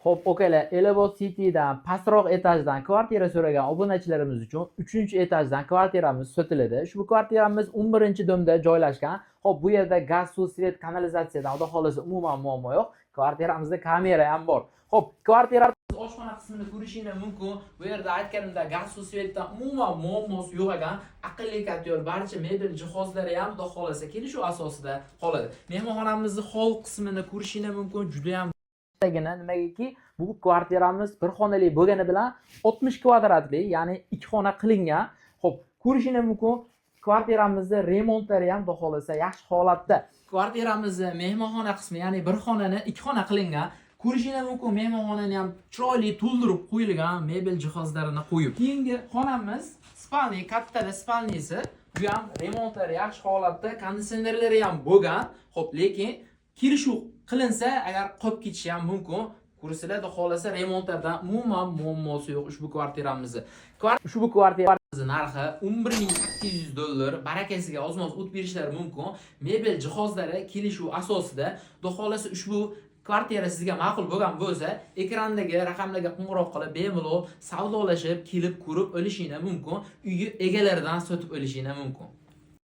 Xo'p, okalar, Elevot City'dan pastroq etajdan kvartira so'ragan obunachilarimiz uchun 3-etajdan kvartiramiz sotiladi. Ushbu kvartiramiz 11-domda joylashgan. Xo'p, bu yerda gaz, suv, svet, kanalizatsiyadan xudo xolasa umuman muammo yo'q. Kvartiramizda kamera ham bor. Xo'p, kvartira oshxona qismini ko'rishingiz mumkin. Bu yerda aytganimdek gaz, suv, svetdan umuman muammosi yo'q ekan. Aqlli kotyor, barcha mebel jihozlari ham xudo xolasa kelishuv asosida qoladi. Mehmonxonamizni hol qismini ko'rishingiz mumkin. Juda ham nimagaki bu kvartiramiz bir xonali bo'lgani bilan 60 kvadratli, ya'ni 2 xona qilingan. Xo'p, ko'rishingiz mumkin, kvartiramizni remontlari ham xudo xolasa yaxshi holatda. Kvartiramizni mehmonxona qismi, ya'ni bir xonani 2 xona qilingan. Ko'rishingiz mumkin, mehmonxonani ham chiroyli to'ldirib qo'yilgan, mebel jihozlarini qo'yib. Keyingi xonamiz spalni, katta spalnisi. Bu ham remontlari yaxshi holatda, konditsionerlari ham bo'lgan. Xo'p, lekin kelishuv qilinsa agar qolib ketishi ham mumkin. Kurslar xudo xolasa remontlardan umuman muammosi yo'q ushbu kvartiramizni. Ushbu kvartiramizni narxi $11,800. Barakasiga ozmoz o't berishlari mumkin. Mebel jihozlari kelishuv asosida. Xudo xolasa ushbu kvartira sizga ma'qul bo'lgan bo'lsa, ekrandagi raqamlarga qo'ng'iroq qilib bemalol savdolashib, kelib ko'rib olishingiz mumkin. Uyni egalaridan sotib olishingiz mumkin.